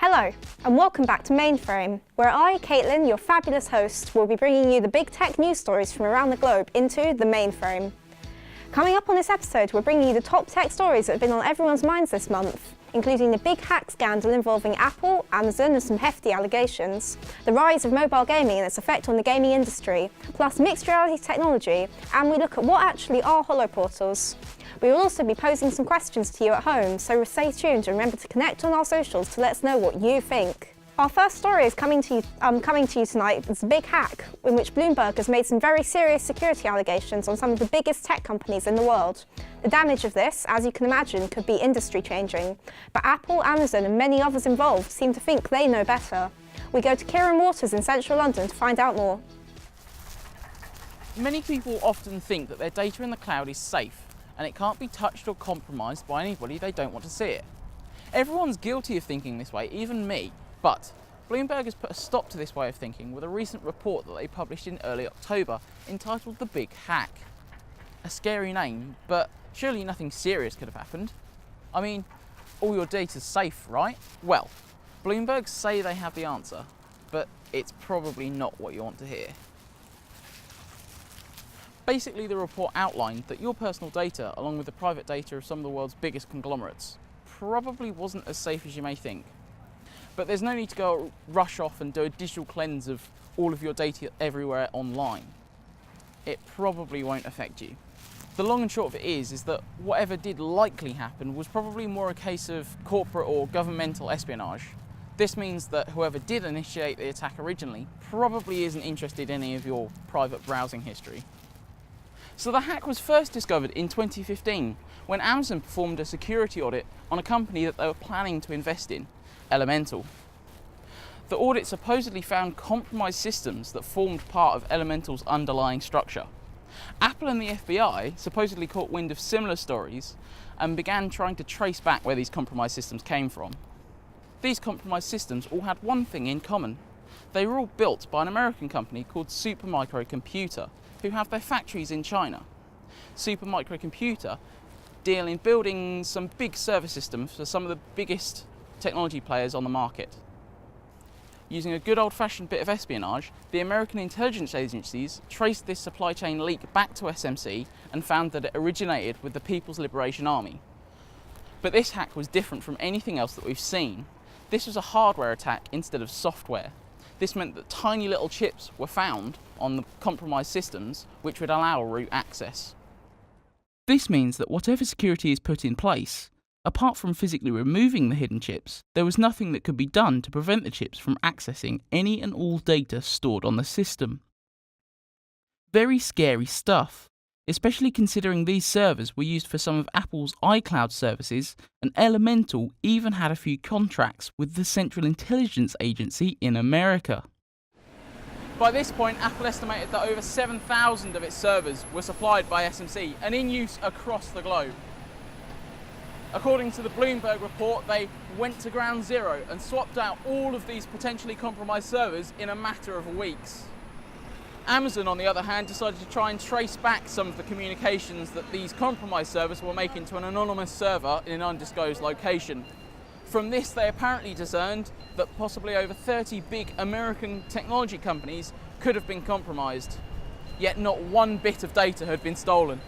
Hello, and welcome back to MainFrame, where I, Caitlin, your fabulous host, will be bringing you the big tech news stories from around the globe into the MainFrame. Coming up on this episode, we're bringing you the top tech stories that have been on everyone's minds this month, including the big hack scandal involving Apple, Amazon, and some hefty allegations, the rise of mobile gaming and its effect on the gaming industry, plus mixed reality technology, and we look at what actually are holoportals. We will also be posing some questions to you at home, so stay tuned and remember to connect on our socials to let us know what you think. Our first story is coming to you tonight. It's a big hack in which Bloomberg has made some very serious security allegations on some of the biggest tech companies in the world. The damage of this, as you can imagine, could be industry changing, but Apple, Amazon and many others involved seem to think they know better. We go to Kieran Waters in central London to find out more. Many people often think that their data in the cloud is safe and it can't be touched or compromised by anybody they don't want to see it. Everyone's guilty of thinking this way, even me. But Bloomberg has put a stop to this way of thinking with a recent report that they published in early October entitled The Big Hack. A scary name, but surely nothing serious could have happened. I mean, all your data's safe, right? Well, Bloomberg say they have the answer, but it's probably not what you want to hear. Basically, the report outlined that your personal data, along with the private data of some of the world's biggest conglomerates, probably wasn't as safe as you may think. But there's no need to go rush off and do a digital cleanse of all of your data everywhere online. It probably won't affect you. The long and short of it is that whatever did likely happen was probably more a case of corporate or governmental espionage. This means that whoever did initiate the attack originally probably isn't interested in any of your private browsing history. So the hack was first discovered in 2015 when Amazon performed a security audit on a company that they were planning to invest in, Elemental. The audit supposedly found compromised systems that formed part of Elemental's underlying structure. Apple and the FBI supposedly caught wind of similar stories and began trying to trace back where these compromised systems came from. These compromised systems all had one thing in common. They were all built by an American company called Supermicro Computer, who have their factories in China. Supermicro Computer deal in building some big server systems for some of the biggest technology players on the market. Using a good old-fashioned bit of espionage, the American intelligence agencies traced this supply chain leak back to SMC and found that it originated with the People's Liberation Army. But this hack was different from anything else that we've seen. This was a hardware attack instead of software. This meant that tiny little chips were found on the compromised systems which would allow root access. This means that whatever security is put in place, apart from physically removing the hidden chips, there was nothing that could be done to prevent the chips from accessing any and all data stored on the system. Very scary stuff, especially considering these servers were used for some of Apple's iCloud services, and Elemental even had a few contracts with the Central Intelligence Agency in America. By this point, Apple estimated that over 7,000 of its servers were supplied by SMC and in use across the globe. According to the Bloomberg report, they went to ground zero and swapped out all of these potentially compromised servers in a matter of weeks. Amazon, on the other hand, decided to try and trace back some of the communications that these compromised servers were making to an anonymous server in an undisclosed location. From this, they apparently discerned that possibly over 30 big American technology companies could have been compromised, yet not one bit of data had been stolen.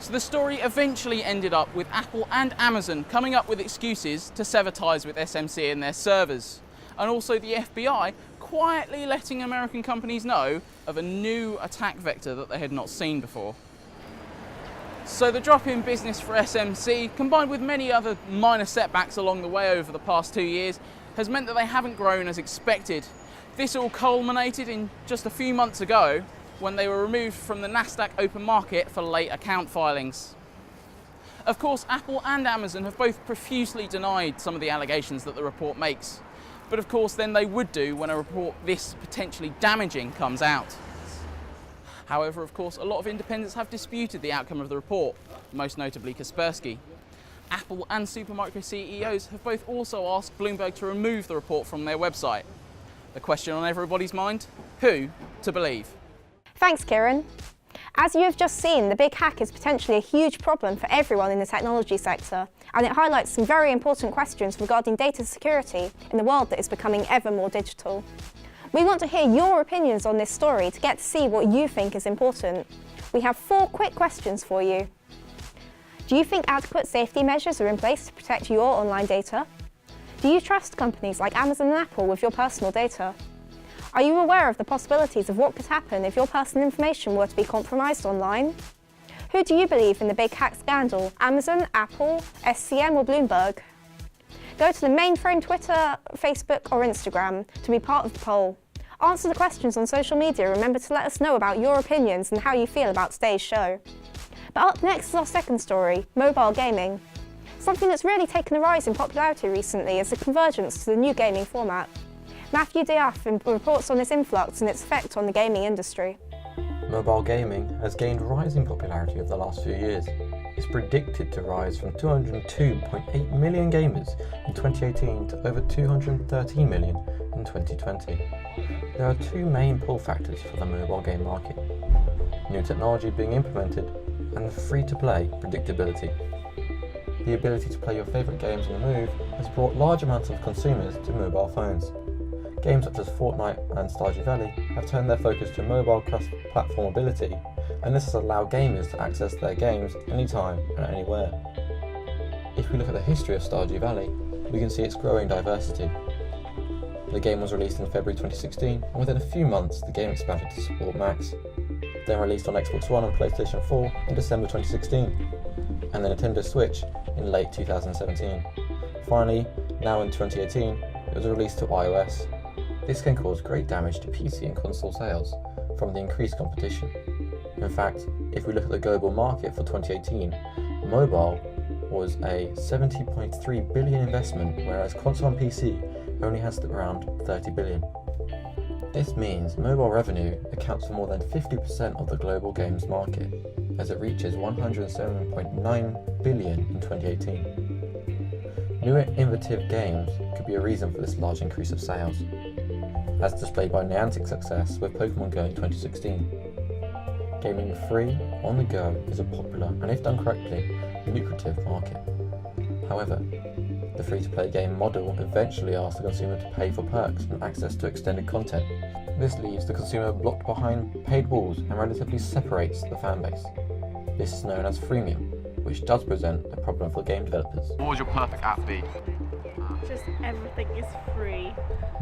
So the story eventually ended up with Apple and Amazon coming up with excuses to sever ties with SMC and their servers, and also the FBI quietly letting American companies know of a new attack vector that they had not seen before. So the drop in business for SMC, combined with many other minor setbacks along the way over the past 2 years, has meant that they haven't grown as expected. This all culminated in just a few months ago when they were removed from the Nasdaq open market for late account filings. Of course, Apple and Amazon have both profusely denied some of the allegations that the report makes. But of course, then they would do when a report this potentially damaging comes out. However, of course, a lot of independents have disputed the outcome of the report, most notably Kaspersky. Apple and Supermicro CEOs have both also asked Bloomberg to remove the report from their website. The question on everybody's mind, who to believe? Thanks, Kieran. As you have just seen, the big hack is potentially a huge problem for everyone in the technology sector, and it highlights some very important questions regarding data security in a world that is becoming ever more digital. We want to hear your opinions on this story to get to see what you think is important. We have 4 quick questions for you. Do you think adequate safety measures are in place to protect your online data? Do you trust companies like Amazon and Apple with your personal data? Are you aware of the possibilities of what could happen if your personal information were to be compromised online? Who do you believe in the big hack scandal? Amazon, Apple, SCM or Bloomberg? Go to the MainFrame Twitter, Facebook or Instagram to be part of the poll. Answer the questions on social media. Remember to let us know about your opinions and how you feel about today's show. But up next is our second story, mobile gaming. Something that's really taken a rise in popularity recently is the convergence to the new gaming format. Matthew Diaf reports on this influx and its effect on the gaming industry. Mobile gaming has gained rising popularity over the last few years. It's predicted to rise from 202.8 million gamers in 2018 to over 213 million in 2020. There are 2 main pull factors for the mobile game market: new technology being implemented and the free-to-play predictability. The ability to play your favourite games on the move has brought large amounts of consumers to mobile phones. Games such as Fortnite and Stardew Valley have turned their focus to mobile cross-platform ability, and this has allowed gamers to access their games anytime and anywhere. If we look at the history of Stardew Valley, we can see its growing diversity. The game was released in February 2016, and within a few months the game expanded to support Macs, then released on Xbox One and PlayStation 4 in December 2016, and the Nintendo Switch in late 2017. Finally, now in 2018, it was released to iOS. This can cause great damage to PC and console sales from the increased competition. In fact, if we look at the global market for 2018, mobile was a $70.3 billion investment, whereas console and PC only has around $30 billion. This means mobile revenue accounts for more than 50% of the global games market, as it reaches $107.9 billion in 2018. New innovative games could be a reason for this large increase of sales, as displayed by Niantic's success with Pokemon Go in 2016. Gaming free, on the go, is a popular and, if done correctly, lucrative market. However, the free-to-play game model eventually asks the consumer to pay for perks and access to extended content. This leaves the consumer blocked behind paid walls and relatively separates the fanbase. This is known as freemium, which does present a problem for game developers. What would your perfect app be? Just everything is free.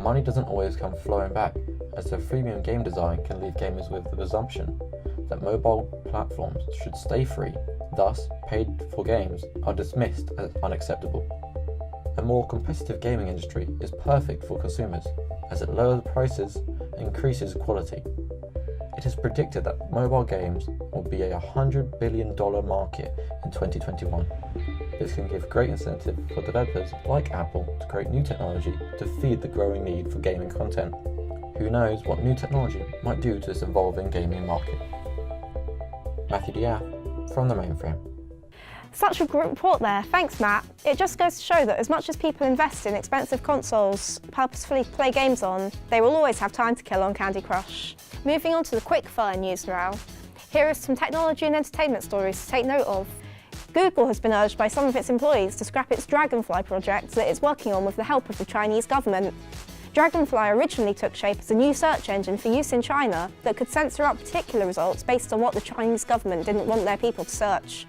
Money doesn't always come flowing back, as the freemium game design can leave gamers with the presumption that mobile platforms should stay free, thus paid-for games are dismissed as unacceptable. A more competitive gaming industry is perfect for consumers, as it lowers prices and increases quality. It is predicted that mobile games will be a $100 billion market in 2021. This can give great incentive for developers like Apple to create new technology to feed the growing need for gaming content. Who knows what new technology might do to this evolving gaming market? Matthew Diaf from the MainFrame. Such a great report there, thanks Matt. It just goes to show that as much as people invest in expensive consoles purposefully to play games on, they will always have time to kill on Candy Crush. Moving on to the quick fire news now. Here are some technology and entertainment stories to take note of. Google has been urged by some of its employees to scrap its Dragonfly project that it's working on with the help of the Chinese government. Dragonfly originally took shape as a new search engine for use in China that could censor out particular results based on what the Chinese government didn't want their people to search.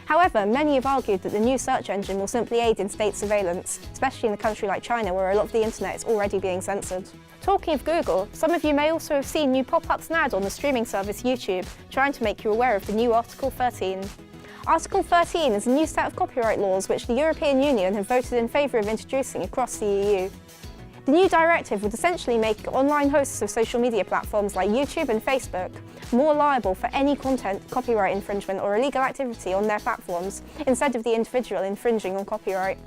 However, many have argued that the new search engine will simply aid in state surveillance, especially in a country like China where a lot of the internet is already being censored. Talking of Google, some of you may also have seen new pop-ups and ads on the streaming service YouTube, trying to make you aware of the new Article 13. Article 13 is a new set of copyright laws which the European Union have voted in favour of introducing across the EU. The new directive would essentially make online hosts of social media platforms like YouTube and Facebook more liable for any content, copyright infringement or illegal activity on their platforms, instead of the individual infringing on copyright.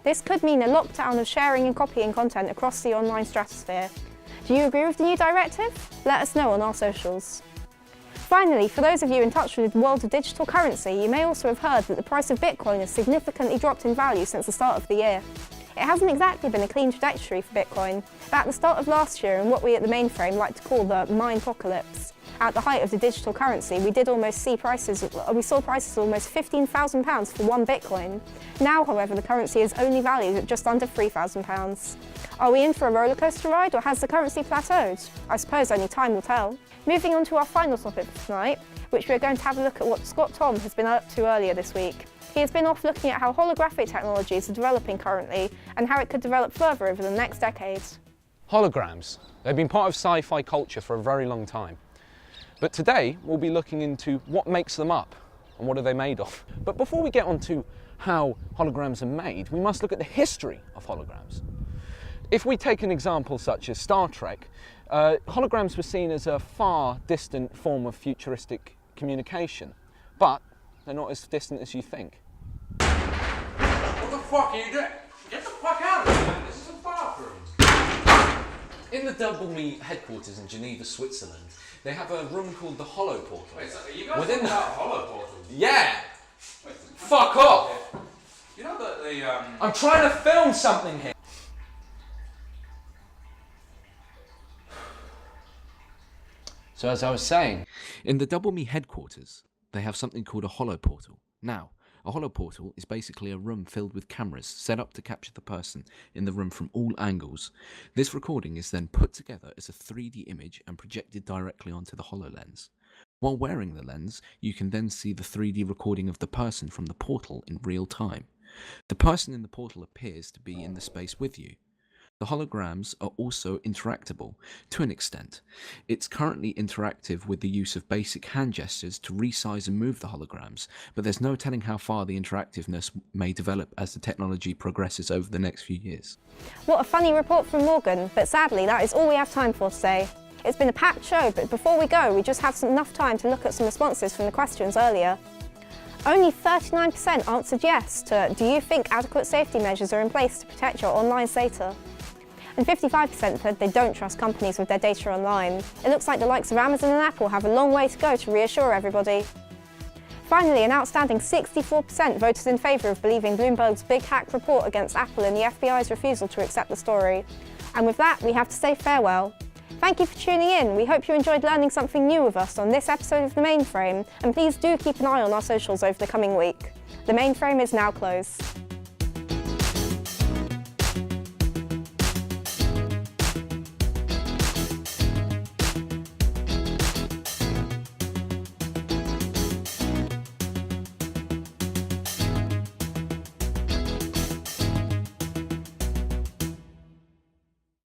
This could mean a lockdown of sharing and copying content across the online stratosphere. Do you agree with the new directive? Let us know on our socials. Finally, for those of you in touch with the world of digital currency, you may also have heard that the price of Bitcoin has significantly dropped in value since the start of the year. It hasn't exactly been a clean trajectory for Bitcoin, but at the start of last year in what we at the MainFrame like to call the mine-pocalypse, At the height of the digital currency, we saw prices of almost £15,000 for one Bitcoin. Now, however, the currency is only valued at just under £3,000. Are we in for a rollercoaster ride, or has the currency plateaued? I suppose only time will tell. Moving on to our final topic for tonight, which we're going to have a look at what Scott Tom has been up to earlier this week. He has been off looking at how holographic technologies are developing currently and how it could develop further over the next decade. Holograms. They've been part of sci-fi culture for a very long time. But today we'll be looking into what makes them up and what are they made of. But before we get on to how holograms are made, we must look at the history of holograms. If we take an example such as Star Trek, holograms were seen as a far distant form of futuristic communication, but they're not as distant as you think. What the fuck are you doing? Get the fuck out of here, man. This is a bathroom. In the Double Me headquarters in Geneva, Switzerland, they have a room called the Hollow Portal. Wait, so are you guys Within talking the about hollow portals? Yeah! Wait, Fuck off! you know that the I'm trying to film something here! So as I was saying, in the Double Me headquarters, they have something called a Hollow Portal. Now, a Hollow Portal is basically a room filled with cameras set up to capture the person in the room from all angles. This recording is then put together as a 3D image and projected directly onto the HoloLens. While wearing the lens, you can then see the 3D recording of the person from the portal in real time. The person in the portal appears to be in the space with you. The holograms are also interactable, to an extent. It's currently interactive with the use of basic hand gestures to resize and move the holograms, but there's no telling how far the interactiveness may develop as the technology progresses over the next few years. What a funny report from Morgan, but sadly that is all we have time for today. It's been a packed show, but before we go, we just have enough time to look at some responses from the questions earlier. Only 39% answered yes to, do you think adequate safety measures are in place to protect your online data? And 55% said they don't trust companies with their data online. It looks like the likes of Amazon and Apple have a long way to go to reassure everybody. Finally, an outstanding 64% voted in favour of believing Bloomberg's big hack report against Apple and the FBI's refusal to accept the story. And with that, we have to say farewell. Thank you for tuning in. We hope you enjoyed learning something new with us on this episode of The MainFrame, and please do keep an eye on our socials over the coming week. The MainFrame is now closed.